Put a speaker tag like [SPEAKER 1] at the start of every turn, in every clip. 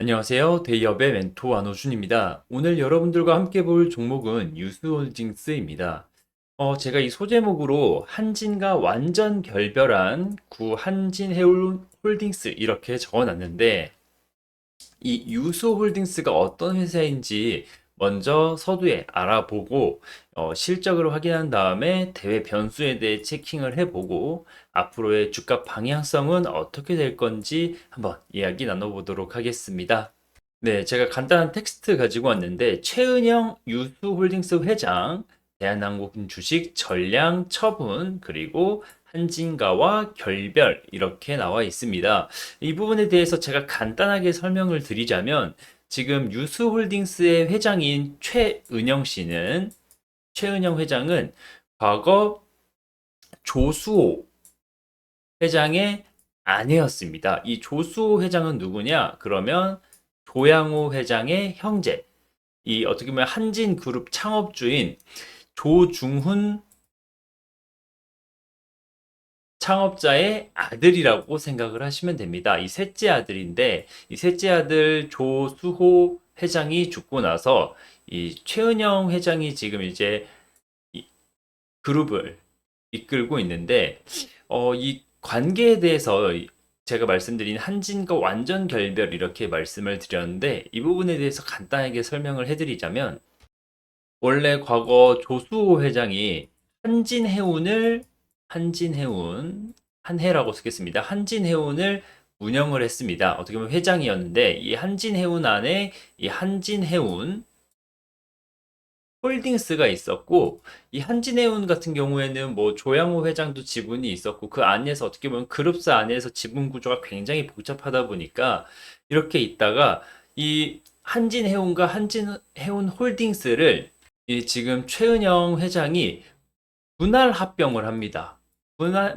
[SPEAKER 1] 안녕하세요. 대기업의 멘토 안호준입니다. 오늘 여러분들과 함께 볼 종목은 유스홀딩스입니다. 제가 이 소제목으로 한진과 완전 결별한 구 한진해울홀딩스 이렇게 적어놨는데 이 유스홀딩스가 어떤 회사인지 먼저 서두에 알아보고 실적을 확인한 다음에 대외 변수에 대해 체킹을 해보고 앞으로의 주가 방향성은 어떻게 될 건지 한번 이야기 나눠보도록 하겠습니다. 네, 제가 간단한 텍스트 가지고 왔는데 최은영 유스홀딩스 회장, 대한항공 주식 전량 처분, 그리고 한진가와 결별 이렇게 나와 있습니다. 이 부분에 대해서 제가 간단하게 설명을 드리자면 지금 유스홀딩스의 회장인 최은영 회장은 과거 조수호 회장의 아내였습니다. 이 조수호 회장은 누구냐? 그러면 조양호 회장의 형제, 이 어떻게 보면 한진그룹 창업주인 조중훈 창업자의 아들이라고 생각을 하시면 됩니다. 이 셋째 아들인데, 이 셋째 아들 조수호 회장이 죽고 나서 이 최은영 회장이 지금 이제 이 그룹을 이끌고 있는데, 이 관계에 대해서 제가 말씀드린 한진과 완전 결별 이렇게 말씀을 드렸는데, 이 부분에 대해서 간단하게 설명을 해드리자면, 원래 과거 조수호 회장이 한진해운을 한진해운 한해라고 쓰겠습니다. 한진해운을 운영을 했습니다. 어떻게 보면 회장이었는데 이 한진해운 안에 이 한진해운 홀딩스가 있었고 이 한진해운 같은 경우에는 뭐 조양호 회장도 지분이 있었고 그 안에서 어떻게 보면 그룹사 안에서 지분 구조가 굉장히 복잡하다 보니까 이렇게 있다가 이 한진해운과 한진해운 홀딩스를 이 지금 최은영 회장이 분할 합병을 합니다.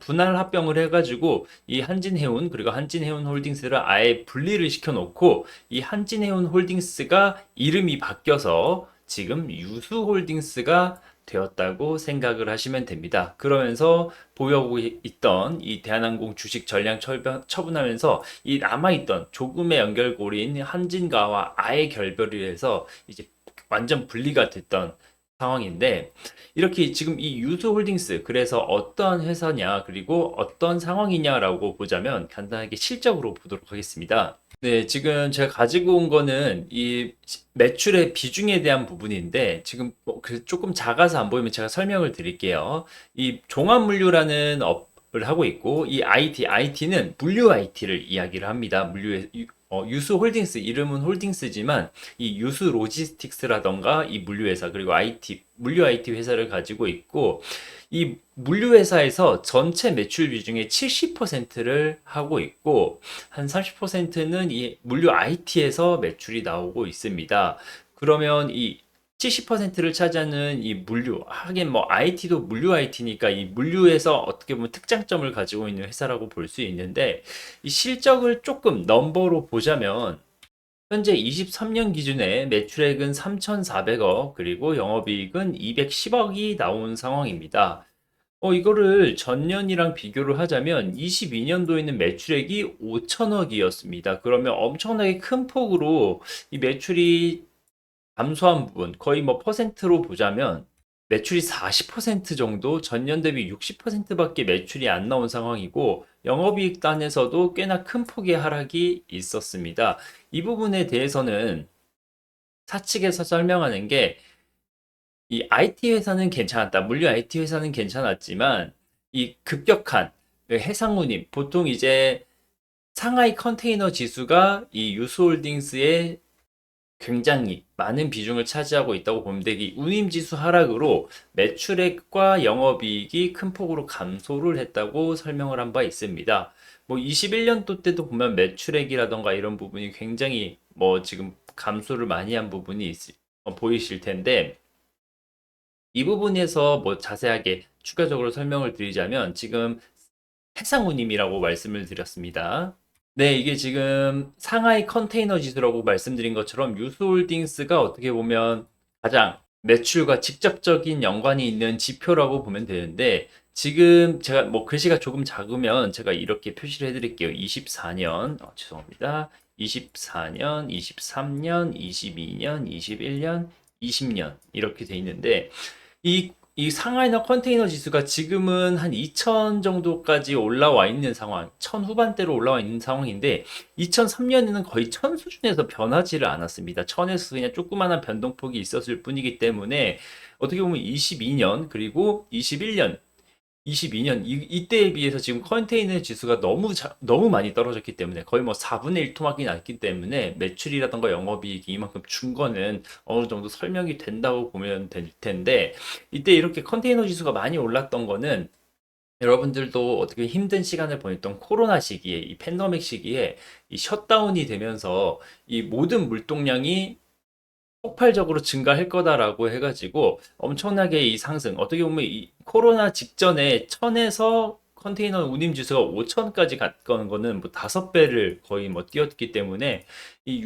[SPEAKER 1] 분할 합병을 해가지고 이 한진해운 그리고 한진해운 홀딩스를 아예 분리를 시켜놓고 이 한진해운 홀딩스가 이름이 바뀌어서 지금 유수홀딩스가 되었다고 생각을 하시면 됩니다. 그러면서 보유하고 있던 이 대한항공 주식 전량 처분하면서 이 남아있던 조금의 연결고리인 한진가와 아예 결별을 해서 이제 완전 분리가 됐던 상황인데 이렇게 지금 이 유스홀딩스 그래서 어떠한 회사냐 그리고 어떤 상황이냐라고 보자면 간단하게 실적으로 보도록 하겠습니다. 네, 지금 제가 가지고 온 거는 이 매출의 비중에 대한 부분인데 지금 조금 작아서 안 보이면 제가 설명을 드릴게요. 이 종합물류라는 업을 하고 있고 이 IT는 물류 IT를 이야기를 합니다. 유스홀딩스 이름은 홀딩스지만 이 유스 로지스틱스라던가 이 물류회사 그리고 물류 IT 회사를 가지고 있고 이 물류회사에서 전체 매출 비중의 70%를 하고 있고 한 30%는 이 물류 IT에서 매출이 나오고 있습니다. 그러면 이 70%를 차지하는 이 하긴 뭐 IT도 물류 IT니까 이 물류에서 어떻게 보면 특장점을 가지고 있는 회사라고 볼 수 있는데 이 실적을 조금 넘버로 보자면 현재 23년 기준에 매출액은 3,400억 그리고 영업이익은 210억이 나온 상황입니다. 이거를 전년이랑 비교를 하자면 22년도에는 매출액이 5천억이었습니다. 그러면 엄청나게 큰 폭으로 이 매출이 감소한 부분, 거의 뭐 퍼센트로 보자면 매출이 40% 정도, 전년 대비 60%밖에 매출이 안 나온 상황이고 영업이익 단에서도 꽤나 큰 폭의 하락이 있었습니다. 이 부분에 대해서는 사측에서 설명하는 게 이 IT 회사는 괜찮았다. 물류 IT 회사는 괜찮았지만 이 급격한 그 해상운임, 보통 이제 상하이 컨테이너 지수가 이 유스홀딩스의 굉장히 많은 비중을 차지하고 있다고 보면 되기 운임지수 하락으로 매출액과 영업이익이 큰 폭으로 감소를 했다고 설명을 한 바 있습니다. 뭐 21년도 때도 보면 매출액이라던가 이런 부분이 굉장히 뭐 지금 감소를 많이 한 부분이 보이실 텐데 이 부분에서 뭐 자세하게 추가적으로 설명을 드리자면 지금 해상운임이라고 말씀을 드렸습니다. 네, 이게 지금 상하이 컨테이너 지수라고 말씀드린 것처럼 유스홀딩스가 어떻게 보면 가장 매출과 직접적인 연관이 있는 지표라고 보면 되는데 지금 제가 뭐 글씨가 조금 작으면 제가 이렇게 표시를 해드릴게요. 24년, 죄송합니다. 24년, 23년, 22년, 21년, 20년 이렇게 돼 있는데 이 상하이나 컨테이너 지수가 지금은 한 2000 정도까지 올라와 있는 상황, 1000 후반대로 올라와 있는 상황인데 2003년에는 거의 1000 수준에서 변하지를 않았습니다. 1000에서 그냥 조그마한 변동폭이 있었을 뿐이기 때문에 어떻게 보면 22년 그리고 21년 22년 이때에 비해서 지금 컨테이너 지수가 너무 많이 떨어졌기 때문에 거의 뭐 4분의 1 토막이 났기 때문에 매출이라던가 영업이익이 이만큼 준 거는 어느 정도 설명이 된다고 보면 될 텐데 이때 이렇게 컨테이너 지수가 많이 올랐던 거는 여러분들도 어떻게 힘든 시간을 보냈던 코로나 시기에 이 팬데믹 시기에 이 셧다운이 되면서 이 모든 물동량이 폭발적으로 증가할 거다라고 해가지고 엄청나게 이 상승 어떻게 보면 이 코로나 직전에 1000에서 컨테이너 운임 지수가 5000까지 갔던 거는 뭐 5배를 거의 뭐 뛰었기 때문에 이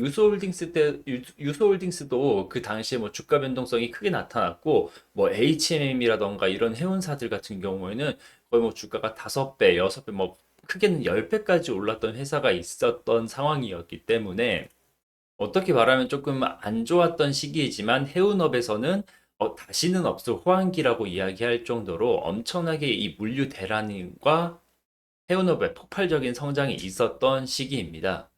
[SPEAKER 1] 유소홀딩스도 그 당시에 뭐 주가 변동성이 크게 나타났고 뭐 H&M이라던가 이런 해운사들 같은 경우에는 거의 뭐 주가가 5배, 6배 뭐 크게는 10배까지 올랐던 회사가 있었던 상황이었기 때문에 어떻게 말하면 조금 안 좋았던 시기이지만 해운업에서는 다시는 없을 호황기라고 이야기할 정도로 엄청나게 이 물류 대란과 해운업의 폭발적인 성장이 있었던 시기입니다.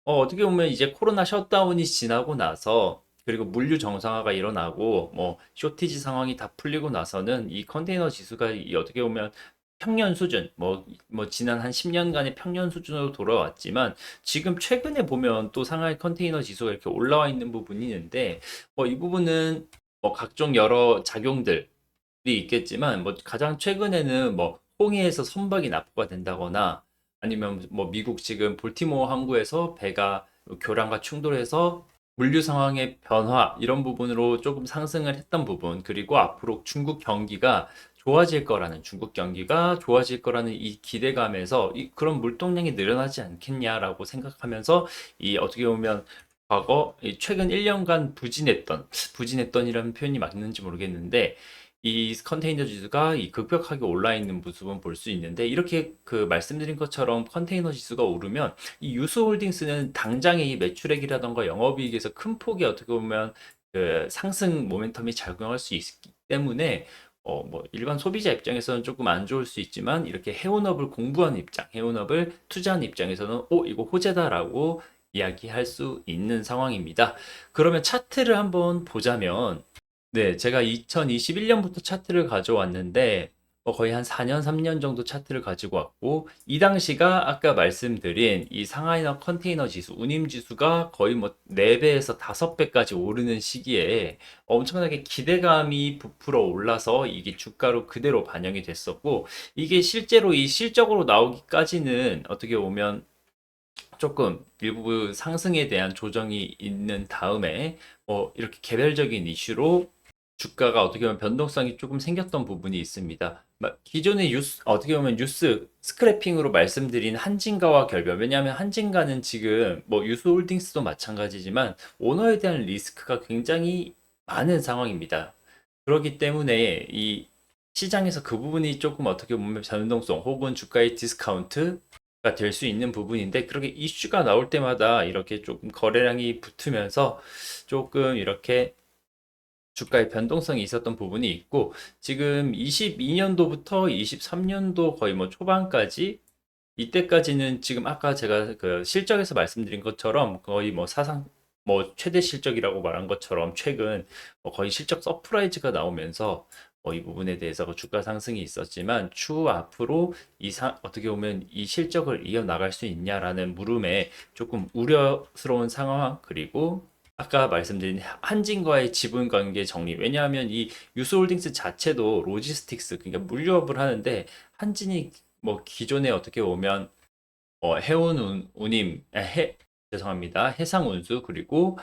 [SPEAKER 1] 어떻게 보면 이제 코로나 셧다운이 지나고 나서 그리고 물류 정상화가 일어나고 뭐 쇼티지 상황이 다 풀리고 나서는 이 컨테이너 지수가 이 어떻게 보면 평년 수준 뭐 지난 한 10년간의 평년 수준으로 돌아왔지만 지금 최근에 보면 또 상하이 컨테이너 지수가 이렇게 올라와 있는 부분이 있는데 이 부분은 뭐 각종 여러 작용들이 있겠지만 뭐 가장 최근에는 뭐 홍해에서 선박이 납부가 된다거나 아니면 뭐 미국 지금 볼티모어 항구에서 배가 교란과 충돌해서 물류 상황의 변화 이런 부분으로 조금 상승을 했던 부분 그리고 앞으로 중국 경기가 좋아질 거라는 이 기대감에서 그런 물동량이 늘어나지 않겠냐라고 생각하면서 이 어떻게 보면 과거 이 최근 1년간 부진했던이라는 표현이 맞는지 모르겠는데 이 컨테이너 지수가 이 급격하게 올라 있는 모습은 볼 수 있는데 이렇게 그 말씀드린 것처럼 컨테이너 지수가 오르면 이 유스홀딩스는 당장의 이 매출액이라던가 영업이익에서 큰 폭이 어떻게 보면 그 상승 모멘텀이 작용할 수 있기 때문에 뭐 일반 소비자 입장에서는 조금 안 좋을 수 있지만 이렇게 해운업을 공부하는 입장, 해운업을 투자하는 입장에서는 이거 호재다라고 이야기할 수 있는 상황입니다. 그러면 차트를 한번 보자면 네, 제가 2021년부터 차트를 가져왔는데, 거의 한 4년, 3년 정도 차트를 가지고 왔고, 이 당시가 아까 말씀드린 이 상하이나 컨테이너 지수, 운임 지수가 거의 뭐 4배에서 5배까지 오르는 시기에 엄청나게 기대감이 부풀어 올라서 이게 주가로 그대로 반영이 됐었고, 이게 실제로 이 실적으로 나오기까지는 어떻게 보면 조금 일부 상승에 대한 조정이 있는 다음에 이렇게 개별적인 이슈로 주가가 어떻게 보면 변동성이 조금 생겼던 부분이 있습니다. 기존의 뉴스, 어떻게 보면 뉴스 스크래핑으로 말씀드린 한진가와 결별. 왜냐하면 한진가는 지금 뭐 유스홀딩스도 마찬가지지만 오너에 대한 리스크가 굉장히 많은 상황입니다. 그렇기 때문에 이 시장에서 그 부분이 조금 어떻게 보면 변동성 혹은 주가의 디스카운트가 될 수 있는 부분인데 그렇게 이슈가 나올 때마다 이렇게 조금 거래량이 붙으면서 조금 이렇게 주가의 변동성이 있었던 부분이 있고 지금 22년도부터 23년도 거의 뭐 초반까지 이때까지는 지금 아까 제가 그 실적에서 말씀드린 것처럼 거의 뭐 사상 뭐 최대 실적이라고 말한 것처럼 최근 거의 실적 서프라이즈가 나오면서 이 부분에 대해서 그 주가 상승이 있었지만 추후 앞으로 어떻게 보면 이 실적을 이어나갈 수 있냐라는 물음에 조금 우려스러운 상황 그리고 아까 말씀드린 한진과의 지분 관계 정리. 왜냐하면 이 유스홀딩스 자체도 로지스틱스, 그러니까 물류업을 하는데 한진이 뭐 기존에 어떻게 보면 운임, 죄송합니다. 해상운수 그리고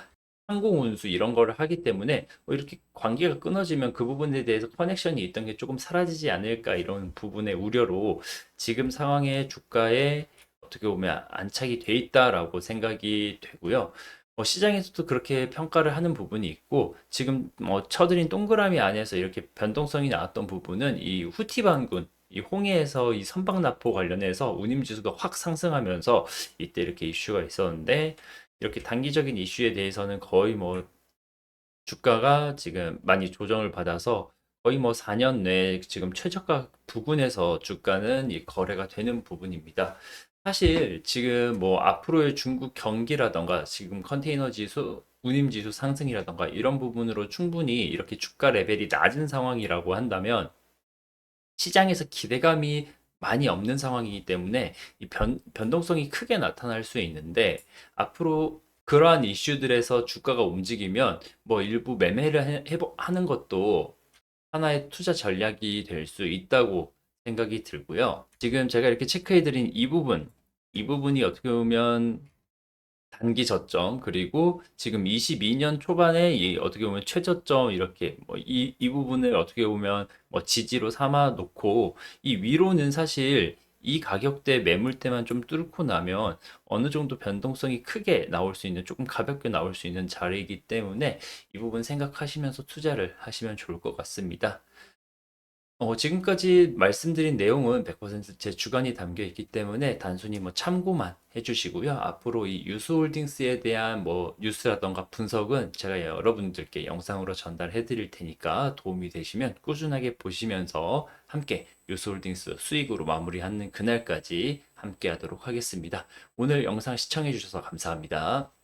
[SPEAKER 1] 항공운수 이런 거를 하기 때문에 이렇게 관계가 끊어지면 그 부분에 대해서 커넥션이 있던 게 조금 사라지지 않을까 이런 부분의 우려로 지금 상황의 주가에 어떻게 보면 안착이 돼 있다라고 생각이 되고요. 시장에서도 그렇게 평가를 하는 부분이 있고 지금 쳐드린 동그라미 안에서 이렇게 변동성이 나왔던 부분은 이 후티 반군 이 홍해에서 이 선박납포 관련해서 운임지수가 확 상승하면서 이때 이렇게 이슈가 있었는데 이렇게 단기적인 이슈에 대해서는 거의 뭐 주가가 지금 많이 조정을 받아서 거의 뭐 4년 내에 지금 최저가 부근에서 주가는 이 거래가 되는 부분입니다. 사실 지금 뭐 앞으로의 중국 경기라던가 지금 컨테이너 지수, 운임 지수 상승이라던가 이런 부분으로 충분히 이렇게 주가 레벨이 낮은 상황이라고 한다면 시장에서 기대감이 많이 없는 상황이기 때문에 이 변동성이 크게 나타날 수 있는데 앞으로 그러한 이슈들에서 주가가 움직이면 뭐 일부 매매를 하는 것도 하나의 투자 전략이 될 수 있다고 생각이 들고요. 지금 제가 이렇게 체크해드린 이 부분이 어떻게 보면 단기 저점 그리고 지금 22년 초반에 이 어떻게 보면 최저점 이렇게 뭐 이 부분을 어떻게 보면 뭐 지지로 삼아 놓고 이 위로는 사실 이 가격대 매물대만 좀 뚫고 나면 어느 정도 변동성이 크게 나올 수 있는 조금 가볍게 나올 수 있는 자리이기 때문에 이 부분 생각하시면서 투자를 하시면 좋을 것 같습니다. 지금까지 말씀드린 내용은 100%제 주관이 담겨 있기 때문에 단순히 뭐 참고만 해주시고요. 앞으로 이 유스홀딩스에 대한 뭐 뉴스라던가 분석은 제가 여러분들께 영상으로 전달해 드릴 테니까 도움이 되시면 꾸준하게 보시면서 함께 유스홀딩스 수익으로 마무리하는 그날까지 함께 하도록 하겠습니다. 오늘 영상 시청해 주셔서 감사합니다.